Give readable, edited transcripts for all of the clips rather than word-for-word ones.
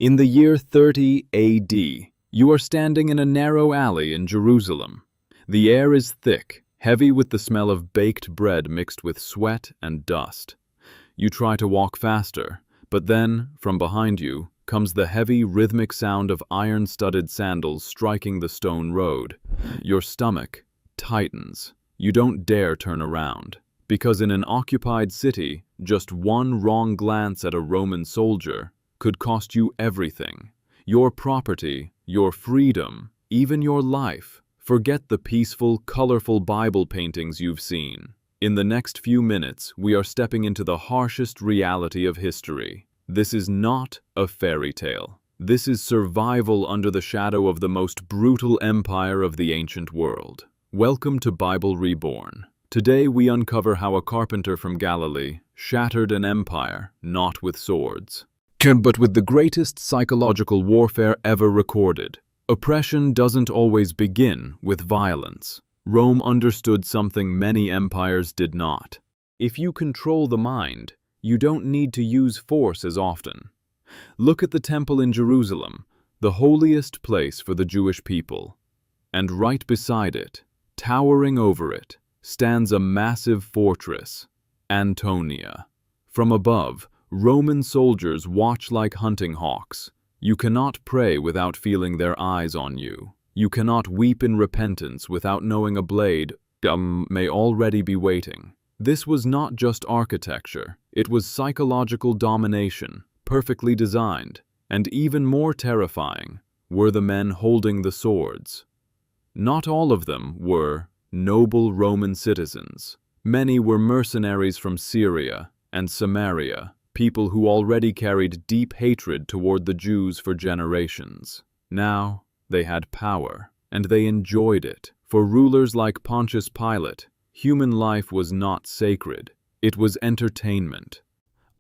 In the year 30 AD, you are standing in a narrow alley in Jerusalem. The air is thick, heavy with the smell of baked bread mixed with sweat and dust. You try to walk faster, but then, from behind you, comes the heavy, rhythmic sound of iron-studded sandals striking the stone road. Your stomach tightens. You don't dare turn around, because in an occupied city, just one wrong glance at a Roman soldier could cost you everything. Your property, your freedom, even your life. Forget the peaceful, colorful Bible paintings you've seen. In the next few minutes, we are stepping into the harshest reality of history. This is not a fairy tale. This is survival under the shadow of the most brutal empire of the ancient world. Welcome to Bible Reborn. Today we uncover how a carpenter from Galilee shattered an empire, not with swords, but with the greatest psychological warfare ever recorded. Oppression doesn't always begin with violence. Rome understood something many empires did not. If you control the mind, you don't need to use force as often. Look at the temple in Jerusalem, the holiest place for the Jewish people. And right beside it, towering over it, stands a massive fortress, Antonia. From above, Roman soldiers watch like hunting hawks. You cannot pray without feeling their eyes on you. You cannot weep in repentance without knowing a blade may already be waiting. This was not just architecture, it was psychological domination, perfectly designed, and even more terrifying were the men holding the swords. Not all of them were noble Roman citizens. Many were mercenaries from Syria and Samaria, people who already carried deep hatred toward the Jews for generations. Now, they had power, and they enjoyed it. For rulers like Pontius Pilate, human life was not sacred, it was entertainment.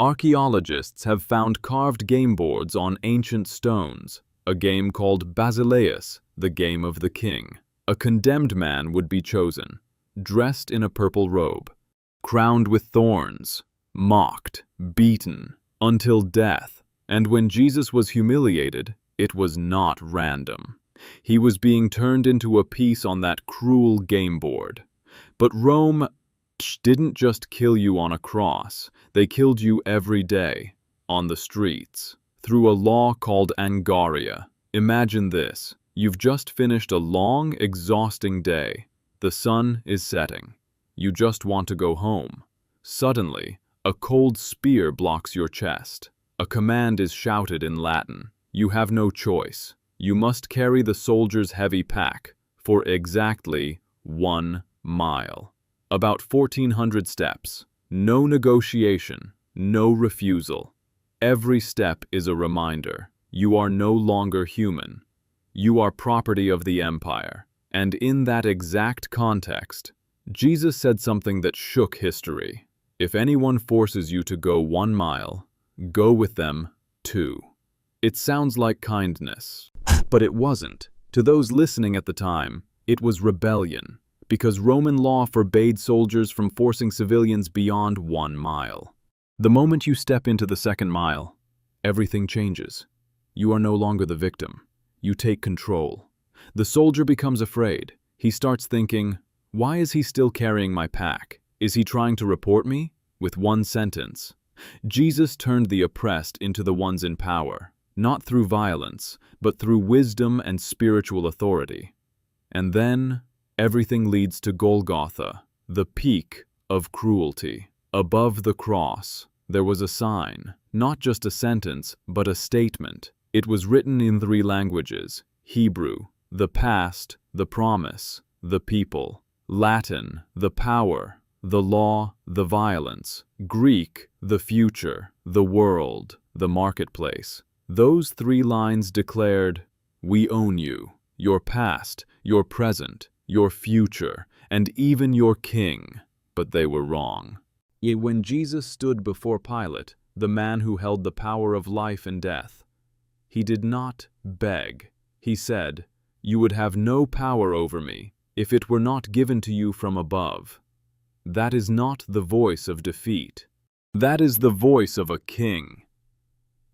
Archaeologists have found carved game boards on ancient stones, a game called Basileus, the game of the king. A condemned man would be chosen, dressed in a purple robe, crowned with thorns, mocked, beaten, until death. And when Jesus was humiliated, it was not random. He was being turned into a piece on that cruel game board. But Rome didn't just kill you on a cross, they killed you every day, on the streets, through a law called Angaria. Imagine this, you've just finished a long, exhausting day. The sun is setting. You just want to go home. Suddenly, a cold spear blocks your chest. A command is shouted in Latin. You have no choice. You must carry the soldier's heavy pack for exactly 1 mile. About 1,400 steps. No negotiation, no refusal. Every step is a reminder. You are no longer human. You are property of the empire. And in that exact context, Jesus said something that shook history. If anyone forces you to go 1 mile, go with them 2. It sounds like kindness, but it wasn't. To those listening at the time, it was rebellion, because Roman law forbade soldiers from forcing civilians beyond 1 mile. The moment you step into the 2nd mile, everything changes. You are no longer the victim. You take control. The soldier becomes afraid. He starts thinking, why is he still carrying my pack? Is he trying to report me? With one sentence, Jesus turned the oppressed into the ones in power, not through violence, but through wisdom and spiritual authority. And then, everything leads to Golgotha, the peak of cruelty. Above the cross, there was a sign, not just a sentence, but a statement. It was written in 3 languages: Hebrew, the past, the promise, the people; Latin, the power, the law, the violence; Greek, the future, the world, the marketplace. Those 3 lines declared, we own you, your past, your present, your future, and even your king. But they were wrong. Yet when Jesus stood before Pilate, the man who held the power of life and death, he did not beg. He said, you would have no power over me if it were not given to you from above. That is not the voice of defeat. That is the voice of a king.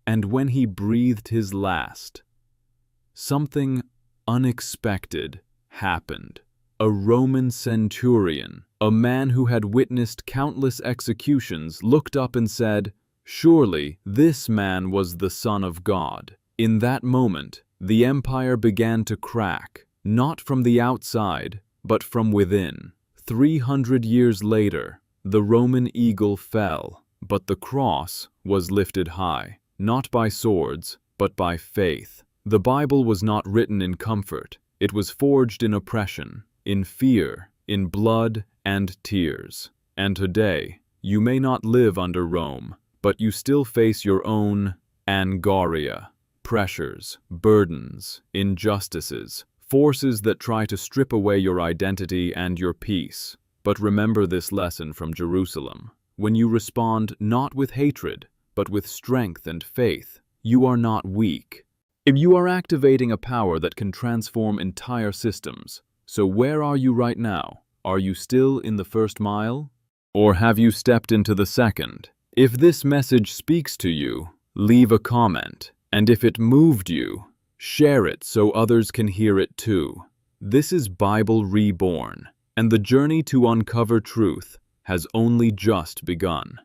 And when he breathed his last, something unexpected happened. A Roman centurion, a man who had witnessed countless executions, looked up and said, "Surely this man was the Son of God." In that moment, the empire began to crack, not from the outside, but from within. 300 years later, the Roman eagle fell, but the cross was lifted high, not by swords, but by faith. The Bible was not written in comfort. It was forged in oppression, in fear, in blood and tears. And today, you may not live under Rome, but you still face your own Angaria. Pressures, burdens, injustices, forces that try to strip away your identity and your peace. But remember this lesson from Jerusalem. When you respond not with hatred, but with strength and faith, you are not weak. If you are activating a power that can transform entire systems, so where are you right now? Are you still in the first mile? Or have you stepped into the second? If this message speaks to you, leave a comment. And if it moved you, share it so others can hear it too. This is Bible Reborn, and the journey to uncover truth has only just begun.